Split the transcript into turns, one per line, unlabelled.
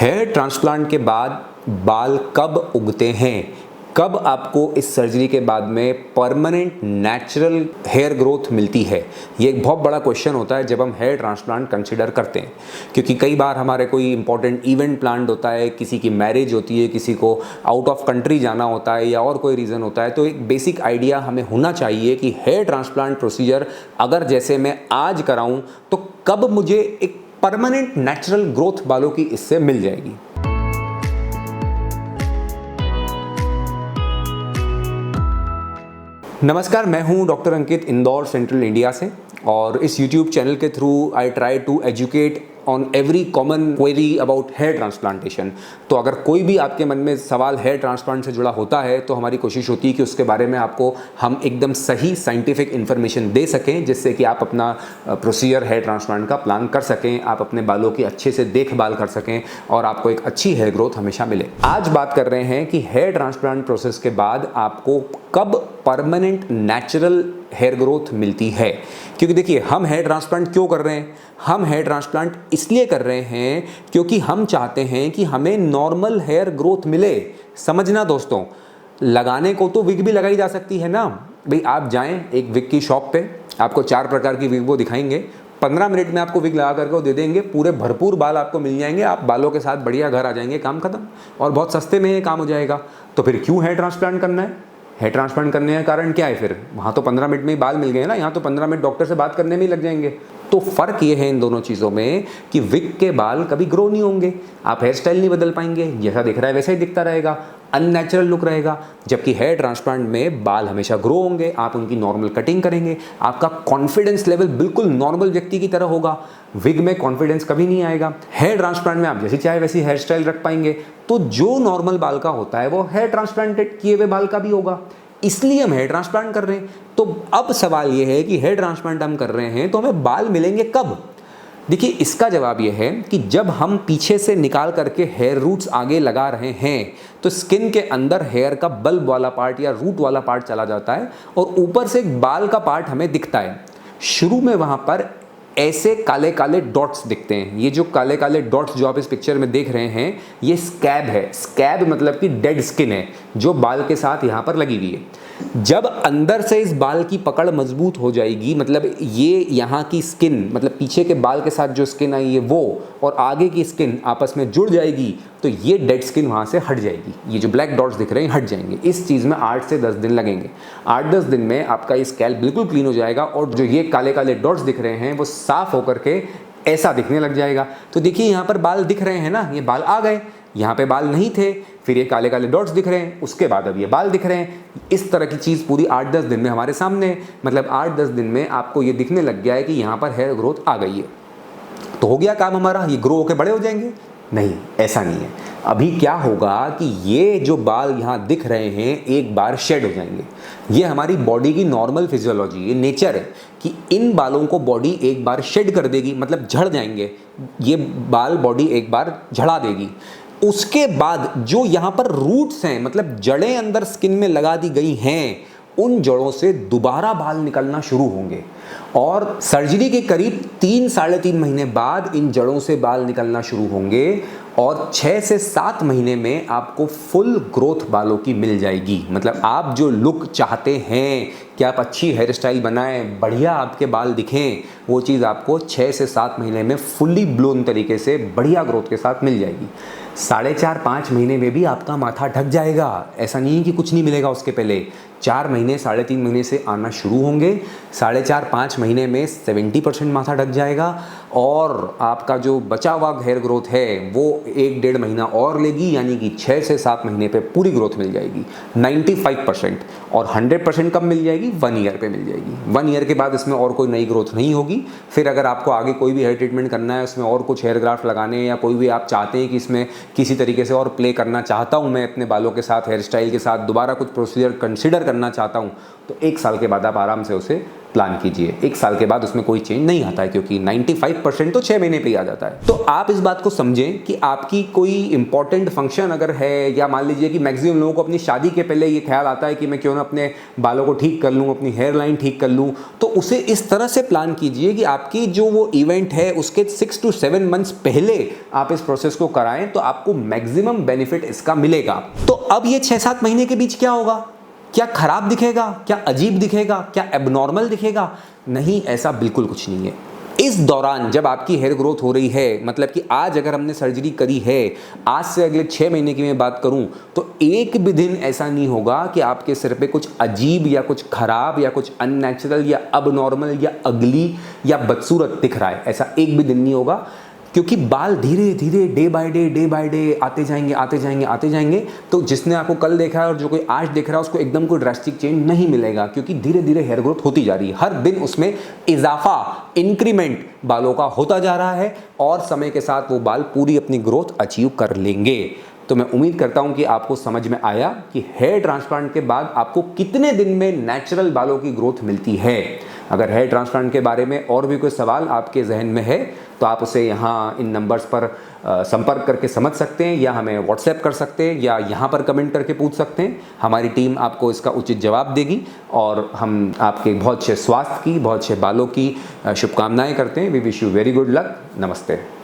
Hair transplant के बाद बाल कब उगते हैं? कब आपको इस सर्जरी के बाद में परमानेंट नेचुरल हेयर ग्रोथ मिलती है? ये एक बहुत बड़ा क्वेश्चन होता है जब हम हेयर ट्रांसप्लांट कंसिडर करते हैं, क्योंकि कई बार हमारे कोई इंपॉर्टेंट इवेंट प्लान होता है, किसी की मैरिज होती है, किसी को आउट ऑफ कंट्री जाना होता है या और कोई रीज़न होता है। तो एक बेसिक आइडिया हमें होना चाहिए कि हेयर ट्रांसप्लांट प्रोसीजर अगर जैसे मैं आज कराऊँ तो कब मुझे एक परमानेंट नेचुरल ग्रोथ बालों की इससे मिल जाएगी। नमस्कार, मैं हूं doctor Ankit, Indore central India से, और इस YouTube चैनल के through I try to educate on every common query about hair transplantation. तो अगर कोई भी आपके मन में सवाल हेयर ट्रांसप्लांट से जुड़ा होता है तो हमारी कोशिश होती है कि उसके बारे में आपको हम एकदम सही साइंटिफिक इन्फॉर्मेशन दे सकें, जिससे कि आप अपना प्रोसीजर हेयर ट्रांसप्लांट का प्लान कर सकें, आप अपने बालों की अच्छे से देखभाल कर सकें और आपको एक अच्छी हेयर ग्रोथ हमेशा मिले। आज बात कर रहे हैं कि हेयर ट्रांसप्लांट प्रोसेस के बाद आपको कब परमानेंट नेचुरल हेयर ग्रोथ मिलती है। क्योंकि देखिए, हम हेयर ट्रांसप्लांट क्यों कर रहे हैं? हम हेयर ट्रांसप्लांट इसलिए कर रहे हैं क्योंकि हम चाहते हैं कि हमें नॉर्मल हेयर ग्रोथ मिले। समझना दोस्तों, लगाने को तो विग भी लगाई जा सकती है ना भाई। आप जाएं एक विग की शॉप पे, आपको 4 प्रकार की विग वो दिखाएंगे, 15 मिनट में आपको विग लगा करके वो दे देंगे, पूरे भरपूर बाल आपको मिल जाएंगे, आप बालों के साथ बढ़िया घर आ जाएंगे, काम खत्म। और बहुत सस्ते में ये काम हो जाएगा। तो फिर क्यों हेयर ट्रांसप्लांट करना है? हेयर ट्रांसप्लांट करने का कारण क्या है? फिर वहाँ तो 15 मिनट में ही बाल मिल गए ना, यहाँ तो 15 मिनट डॉक्टर से बात करने में ही लग जाएंगे। तो फ़र्क ये है इन दोनों चीज़ों में कि विग के बाल कभी ग्रो नहीं होंगे, आप हेयर स्टाइल नहीं बदल पाएंगे, जैसा दिख रहा है वैसा ही दिखता रहेगा, अननेचुरल लुक रहेगा। जबकि हेयर ट्रांसप्लांट में बाल हमेशा ग्रो होंगे, आप उनकी नॉर्मल कटिंग करेंगे, आपका कॉन्फिडेंस लेवल बिल्कुल नॉर्मल व्यक्ति की तरह होगा। विग में कॉन्फिडेंस कभी नहीं आएगा। हेयर ट्रांसप्लांट में आप जैसी चाहे वैसी हेयर स्टाइल रख पाएंगे। तो जो नॉर्मल बाल का होता है वो हेयर ट्रांसप्लांटेड किए हुए बाल का भी होगा, इसलिए हम हेयर ट्रांसप्लांट कर रहे हैं। तो अब सवाल ये है कि हेयर ट्रांसप्लांट हम कर रहे हैं तो हमें बाल मिलेंगे कब? देखिए, इसका जवाब यह है कि जब हम पीछे से निकाल करके हेयर रूट्स आगे लगा रहे हैं तो स्किन के अंदर हेयर का बल्ब वाला पार्ट या रूट वाला पार्ट चला जाता है और ऊपर से एक बाल का पार्ट हमें दिखता है। शुरू में वहां पर ऐसे काले काले डॉट्स दिखते हैं। ये जो काले काले डॉट्स जो आप इस पिक्चर में देख रहे हैं, ये स्कैब है। स्कैब मतलब कि डेड स्किन है जो बाल के साथ यहाँ पर लगी हुई है। जब अंदर से इस बाल की पकड़ मजबूत हो जाएगी, मतलब ये यहाँ की स्किन, मतलब पीछे के बाल के साथ जो स्किन आई है वो और आगे की स्किन आपस में जुड़ जाएगी, तो ये डेड स्किन वहाँ से हट जाएगी। ये जो ब्लैक डॉट्स दिख रहे हैं हट जाएंगे। इस चीज़ में 8 से 10 दिन लगेंगे। 8-10 दिन में आपका ये स्कैल्प बिल्कुल क्लीन हो जाएगा और जो ये काले काले डॉट्स दिख रहे हैं वो साफ होकर के ऐसा दिखने लग जाएगा। तो देखिए, यहाँ पर बाल दिख रहे हैं ना, ये बाल आ गए, यहाँ पे बाल नहीं थे, फिर ये काले काले डॉट्स दिख रहे हैं, उसके बाद अब ये बाल दिख रहे हैं। इस तरह की चीज़ पूरी 8-10 दिन में हमारे सामने है। मतलब 8-10 दिन में आपको ये दिखने लग गया है कि यहाँ पर हेयर ग्रोथ आ गई है। तो हो गया काम हमारा, ये ग्रो होकर बड़े हो जाएंगे? नहीं, ऐसा नहीं है। अभी क्या होगा कि ये जो बाल यहाँ दिख रहे हैं एक बार शेड हो जाएंगे। ये हमारी बॉडी की नॉर्मल फिजियोलॉजी, ये नेचर है कि इन बालों को बॉडी एक बार शेड कर देगी, मतलब झड़ जाएंगे। ये बाल बॉडी एक बार झड़ा देगी। उसके बाद जो यहाँ पर रूट्स हैं, मतलब जड़ें अंदर स्किन में लगा दी गई हैं, उन जड़ों से दोबारा बाल निकलना शुरू होंगे और सर्जरी के करीब 3-3.5 महीने बाद इन जड़ों से बाल निकलना शुरू होंगे और 6 से 7 महीने में आपको फुल ग्रोथ बालों की मिल जाएगी। मतलब आप जो लुक चाहते हैं कि आप अच्छी हेयर स्टाइल बनाएं, बढ़िया आपके बाल दिखें, वो चीज़ आपको 6 से 7 महीने में फुल्ली ब्लोन तरीके से बढ़िया ग्रोथ के साथ मिल जाएगी। 4.5-5 महीने में भी आपका माथा ढक जाएगा। ऐसा नहीं है कि कुछ नहीं मिलेगा उसके पहले। 4 महीने 3.5 महीने से आना शुरू होंगे। 4.5-5 महीने में 70% माथा ढक जाएगा और आपका जो बचा हुआ हेयर ग्रोथ है वो 1-1.5 महीना और लेगी, यानी कि 6 से 7 महीने पे पूरी ग्रोथ मिल जाएगी 95%। और 100% कब मिल जाएगी? 1 ईयर पे मिल जाएगी। 1 ईयर के बाद इसमें और कोई नई ग्रोथ नहीं होगी। फिर अगर आपको आगे कोई भी हेयर ट्रीटमेंट करना है, उसमें और कुछ हेयर ग्राफ्ट लगाने या कोई भी आप चाहते हैं कि इसमें किसी तरीके से और प्ले करना चाहता हूँ मैं अपने बालों के साथ, हेयर स्टाइल के साथ दोबारा कुछ प्रोसीजर कंसिडर करना चाहता हूँ, तो 1 साल के बाद आप आराम से उसे प्लान कीजिए। 1 साल के बाद उसमें कोई चेंज नहीं आता है, क्योंकि 95% तो 6 महीने पे ही आ जाता है। तो आप इस बात को समझें कि आपकी कोई इंपॉर्टेंट फंक्शन अगर है, या मान लीजिए कि मैक्सिमम लोगों को अपनी शादी के पहले ये ख्याल आता है कि मैं क्यों ना अपने बालों को ठीक कर लूँ, अपनी हेयर लाइन ठीक कर लूँ, तो उसे इस तरह से प्लान कीजिए कि आपकी जो वो इवेंट है उसके 6 to 7 मंथ्स पहले आप इस प्रोसेस को कराएं, तो आपको मैक्सिमम बेनिफिट इसका मिलेगा। तो अब ये 6-7 महीने के बीच क्या होगा? क्या खराब दिखेगा? क्या अजीब दिखेगा? क्या एबनॉर्मल दिखेगा? नहीं, ऐसा बिल्कुल कुछ नहीं है। इस दौरान जब आपकी हेयर ग्रोथ हो रही है, मतलब कि आज अगर हमने सर्जरी करी है, आज से अगले 6 महीने की मैं बात करूं, तो एक भी दिन ऐसा नहीं होगा कि आपके सिर पे कुछ अजीब या कुछ खराब या कुछ अननेचुरल या अबनॉर्मल या अगली या बदसूरत दिख रहा है। ऐसा एक भी दिन नहीं होगा, क्योंकि बाल धीरे धीरे डे बाय डे आते जाएंगे। तो जिसने आपको कल देखा है और जो कोई आज देख रहा है, उसको एकदम कोई ड्रास्टिक चेंज नहीं मिलेगा, क्योंकि धीरे धीरे हेयर ग्रोथ होती जा रही है। हर दिन उसमें इजाफा, इंक्रीमेंट बालों का होता जा रहा है, और समय के साथ वो बाल पूरी अपनी ग्रोथ अचीव कर लेंगे। तो मैं उम्मीद करता हूं कि आपको समझ में आया कि हेयर ट्रांसप्लांट के बाद आपको कितने दिन में नेचुरल बालों की ग्रोथ मिलती है। अगर हेयर ट्रांसप्लांट के बारे में और भी कोई सवाल आपके जहन में है, तो आप उसे यहाँ इन नंबर्स पर संपर्क करके समझ सकते हैं, या हमें व्हाट्सएप कर सकते हैं, या यहाँ पर कमेंट करके पूछ सकते हैं। हमारी टीम आपको इसका उचित जवाब देगी, और हम आपके बहुत अच्छे स्वास्थ्य की, बहुत अच्छे बालों की शुभकामनाएं करते हैं। We wish you very good luck. नमस्ते।